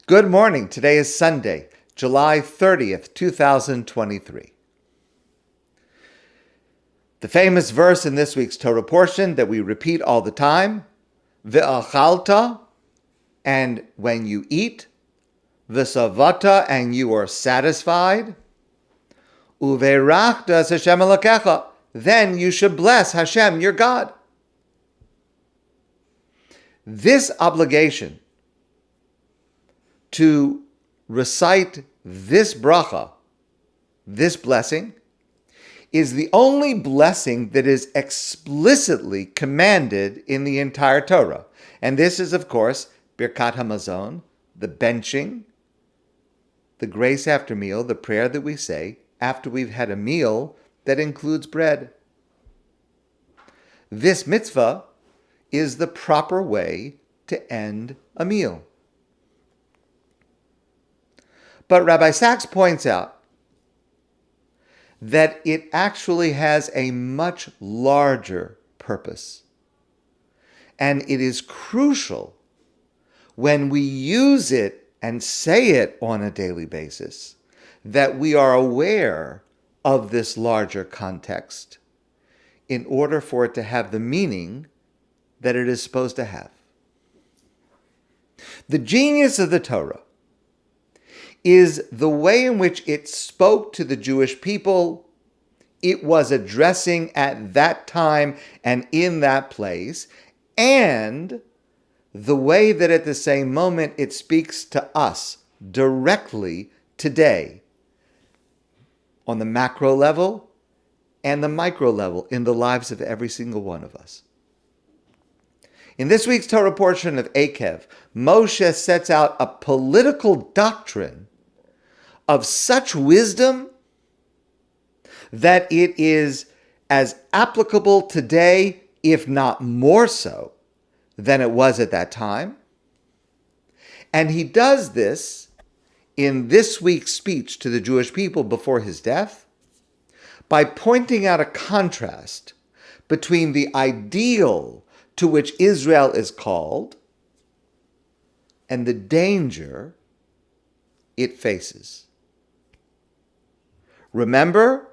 Good morning. Today is Sunday, July 30th, 2023. The famous verse in this week's Torah portion that we repeat all the time, V'achalta, and when you eat, V'savata, and you are satisfied, Uve'rachta Hashem Elokecha, then you should bless Hashem, your God. This obligation to recite this bracha, this blessing, is the only blessing that is explicitly commanded in the entire Torah. And this is, of course, Birkat HaMazon, the benching, the grace after meal, the prayer that we say after we've had a meal that includes bread. This mitzvah is the proper way to end a meal. But Rabbi Sacks points out that it actually has a much larger purpose. And it is crucial when we use it and say it on a daily basis that we are aware of this larger context in order for it to have the meaning that it is supposed to have. The genius of the Torah is the way in which it spoke to the Jewish people. It was addressing at that time and in that place, and the way that at the same moment it speaks to us directly today on the macro level and the micro level in the lives of every single one of us. In this week's Torah portion of Akev, Moshe sets out a political doctrine of such wisdom that it is as applicable today, if not more so, than it was at that time. And he does this in this week's speech to the Jewish people before his death by pointing out a contrast between the ideal to which Israel is called and the danger it faces. Remember,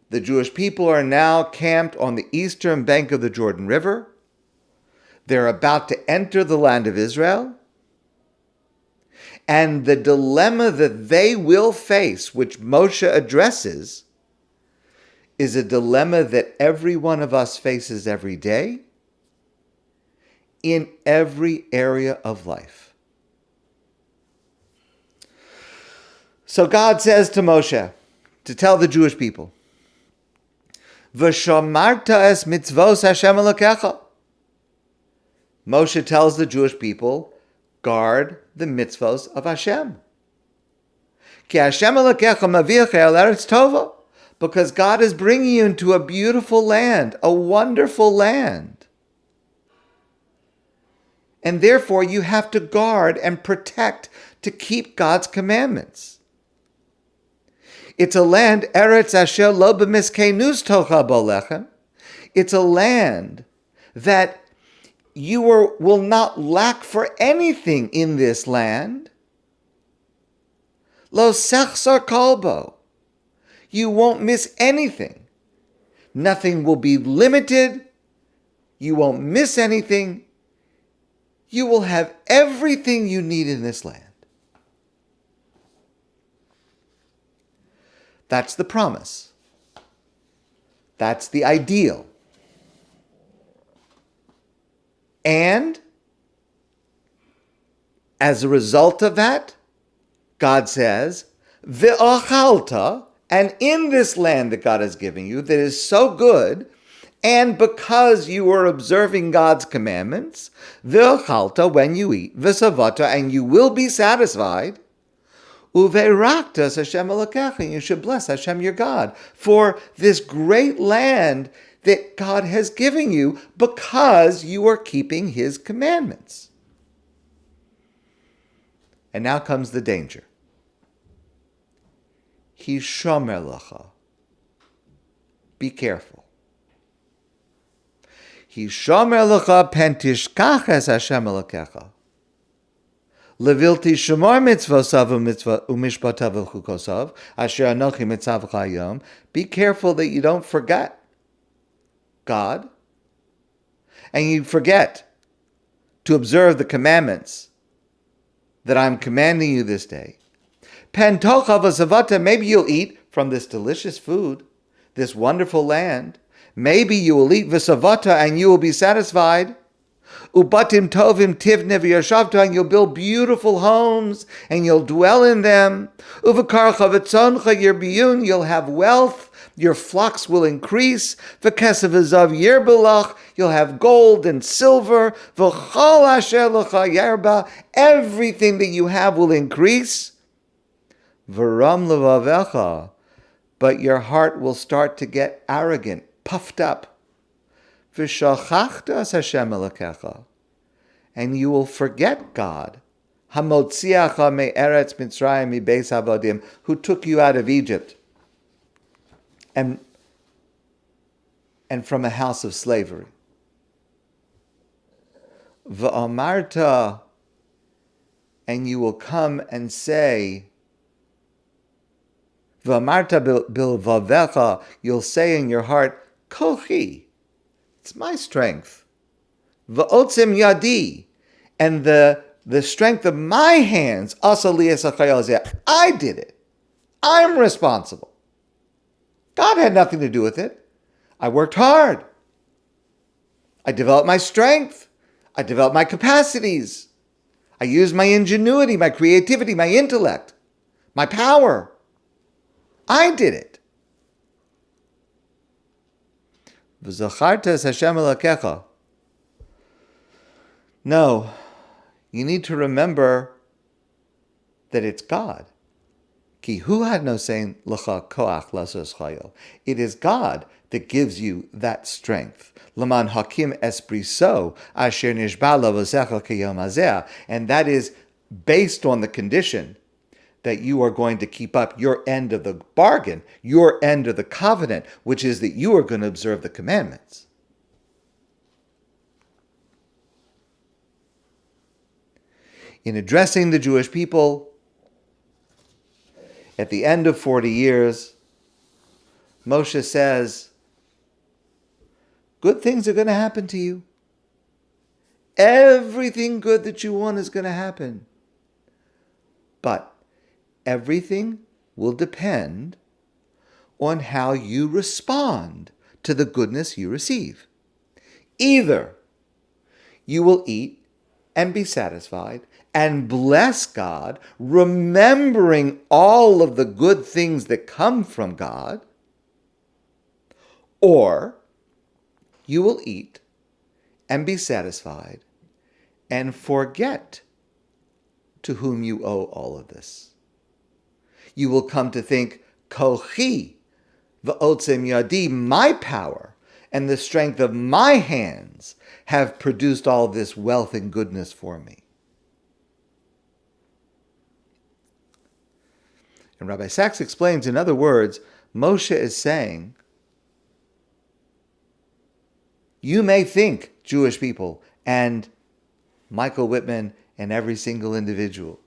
the Jewish people are now camped on the eastern bank of the Jordan River. They're about to enter the land of Israel. And the dilemma that they will face, which Moshe addresses, is a dilemma that every one of us faces every day in every area of life. So God says to Moshe, to tell the Jewish people, V'shamarta es mitzvos Hashem Elokecha. Moshe tells the Jewish people, guard the mitzvos of Hashem. Ki Hashem Elokecha maviach el eretz tova. Because God is bringing you into a beautiful land, a wonderful land. And therefore you have to guard and protect to keep God's commandments. It's a land, Eretz Asher lo b'miskenus tocha bo lechem. It's a land that you will not lack for anything in this land. Lo sechsar kolbo. You won't miss anything. Nothing will be limited. You won't miss anything. You will have everything you need in this land. That's the promise. That's the ideal. And as a result of that, God says, V'achalta, and in this land that God is giving you that is so good, and because you are observing God's commandments, V'achalta, when you eat, V'savata, and you will be satisfied, Uve'raktas Hashem Elokecha, and you should bless Hashem your God for this great land that God has given you because you are keeping His commandments. And now comes the danger. Hishomer lecha. Be careful. Hishomer lecha pen tishkach es Hashem Elokecha. Levilti shemar mitzvosav umishpatav v'chukosav asher anochi mitzavcha hayom. Be careful that you don't forget God, and you forget to observe the commandments that I'm commanding you this day. Pentocha v'savata, maybe you'll eat from this delicious food, this wonderful land. Maybe you will eat v'savata and you will be satisfied. Ubatim tovim tivne v'yashavta, and you'll build beautiful homes and you'll dwell in them. Uvakarcha v'tzoncha yirbiyun, you'll have wealth. Your flocks will increase. V'kesav v'zav yirbelach, you'll have gold and silver. V'chol asher lecha yarba, everything that you have will increase. V'ram levavecha, but your heart will start to get arrogant, puffed up. V'shachachtas Hashem Elokecha, and you will forget God, Hamotziacha me'eretz Mitzrayim mibeis avodim, who took you out of Egypt and from a house of slavery. V'amarta, and you will come and say, V'amarta bilvavecha, you'll say in your heart, Kochi, it's my strength. V'otzim yadi, and the strength of my hands, I did it. I'm responsible. God had nothing to do with it. I worked hard. I developed my strength. I developed my capacities. I used my ingenuity, my creativity, my intellect, my power. I did it. V'zachartas Hashem Elokecha. No, you need to remember that it's God. Ki hu had no saying l'cha koach lasos chayil. It is God that gives you that strength. Laman hakim espriso asher nishba lavosecha kiyom hazeh, and that is based on the condition that you are going to keep up your end of the bargain, your end of the covenant, which is that you are going to observe the commandments. In addressing the Jewish people at the end of 40 years, Moshe says, good things are going to happen to you. Everything good that you want is going to happen. But everything will depend on how you respond to the goodness you receive. Either you will eat and be satisfied and bless God, remembering all of the good things that come from God, or you will eat and be satisfied and forget to whom you owe all of this. You will come to think, Kochi, v'otzem yadi, my power and the strength of my hands have produced all this wealth and goodness for me. And Rabbi Sacks explains, in other words, Moshe is saying, you may think, Jewish people, and Michael Whitman and every single individual,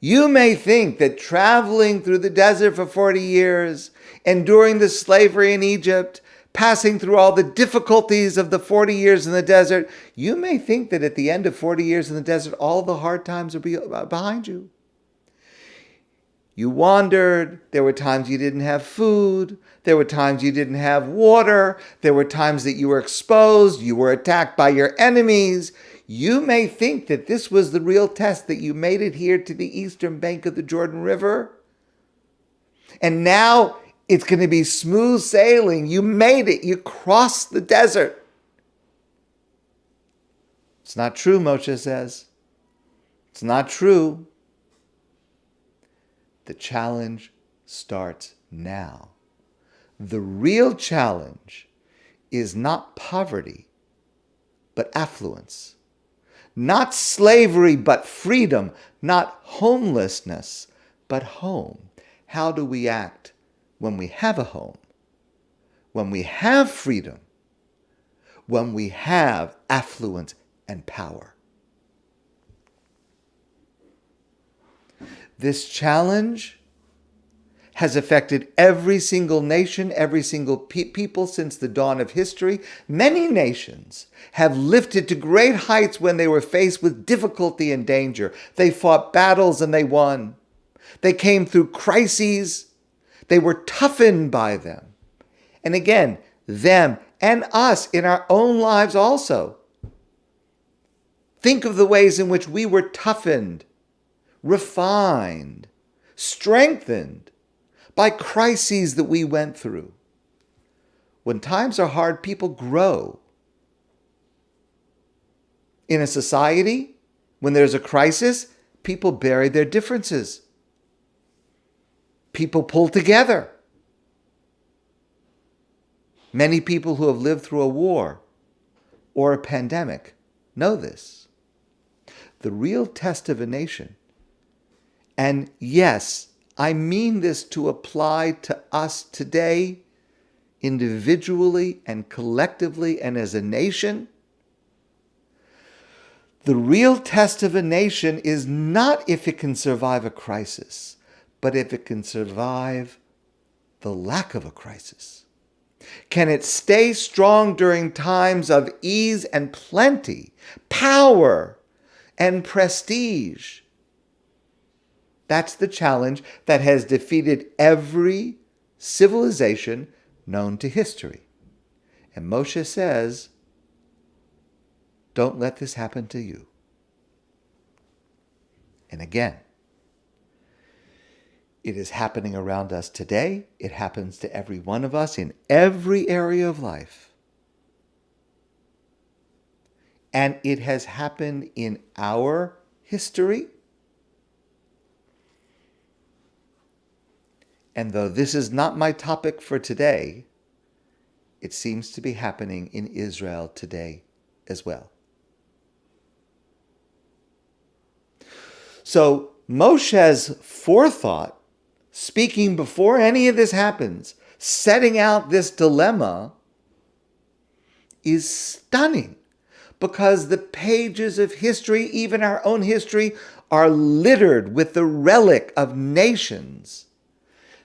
you may think that traveling through the desert for 40 years, enduring the slavery in Egypt, passing through all the difficulties of the 40 years in the desert, you may think that at the end of 40 years in the desert, all the hard times are behind you. You wandered. There were times you didn't have food. There were times you didn't have water. There were times that you were exposed. You were attacked by your enemies. You may think that this was the real test, that you made it here to the eastern bank of the Jordan River. And now it's going to be smooth sailing. You made it. You crossed the desert. It's not true, Moshe says. It's not true. The challenge starts now. The real challenge is not poverty, but affluence. Not slavery, but freedom. Not homelessness, but home. How do we act when we have a home? When we have freedom? When we have affluence and power? This challenge has affected every single nation, every single people since the dawn of history. Many nations have lifted to great heights when they were faced with difficulty and danger. They fought battles and they won. They came through crises. They were toughened by them. And again, them and us in our own lives also. Think of the ways in which we were toughened, refined, strengthened by crises that we went through. When times are hard, people grow. In a society, when there's a crisis, people bury their differences. People pull together. Many people who have lived through a war or a pandemic know this. The real test of a nation, and yes, I mean this to apply to us today, individually and collectively and as a nation. The real test of a nation is not if it can survive a crisis, but if it can survive the lack of a crisis. Can it stay strong during times of ease and plenty, power and prestige? That's the challenge that has defeated every civilization known to history. And Moshe says, don't let this happen to you. And again, it is happening around us today. It happens to every one of us in every area of life. And it has happened in our history. And though this is not my topic for today, it seems to be happening in Israel today as well. So Moshe's forethought, speaking before any of this happens, setting out this dilemma, is stunning, because the pages of history, even our own history, are littered with the relic of nations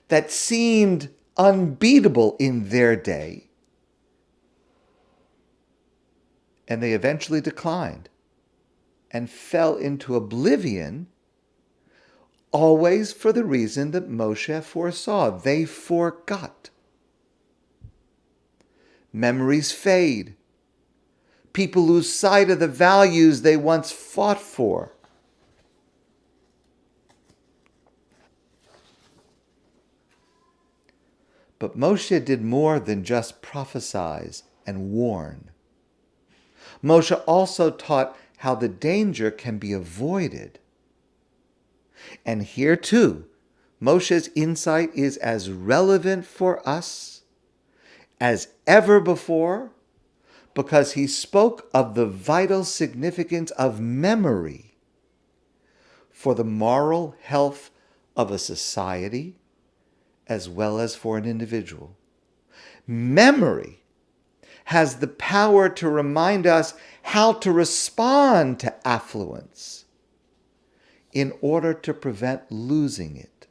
that seemed unbeatable in their day. And they eventually declined and fell into oblivion, always for the reason that Moshe foresaw. They forgot. Memories fade. People lose sight of the values they once fought for. But Moshe did more than just prophesize and warn. Moshe also taught how the danger can be avoided. And here too, Moshe's insight is as relevant for us as ever before, because he spoke of the vital significance of memory for the moral health of a society as well as for an individual. Memory has the power to remind us how to respond to affluence in order to prevent losing it.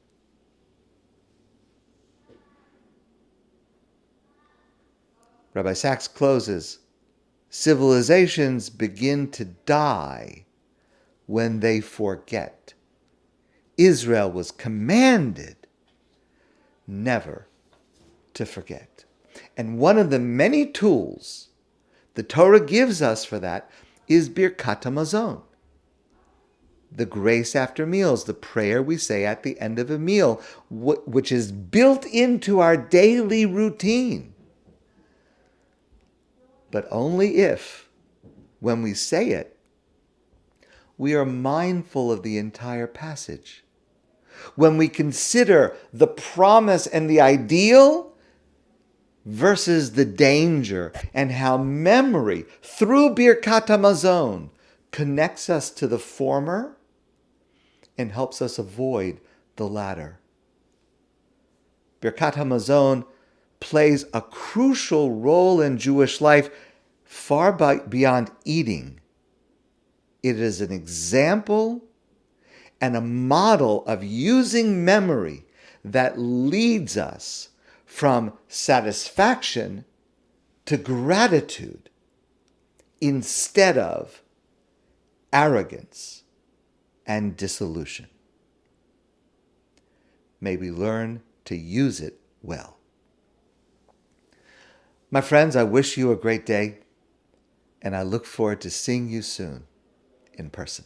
Rabbi Sacks closes, civilizations begin to die when they forget. Israel was commanded never to forget. And one of the many tools the Torah gives us for that is Birkat HaMazon, the grace after meals, the prayer we say at the end of a meal, which is built into our daily routine. But only if, when we say it, we are mindful of the entire passage. When we consider the promise and the ideal versus the danger, and how memory, through Birkat HaMazon, connects us to the former and helps us avoid the latter. Birkat HaMazon plays a crucial role in Jewish life beyond eating. It is an example and a model of using memory that leads us from satisfaction to gratitude instead of arrogance and dissolution. May we learn to use it well. My friends, I wish you a great day, and I look forward to seeing you soon in person.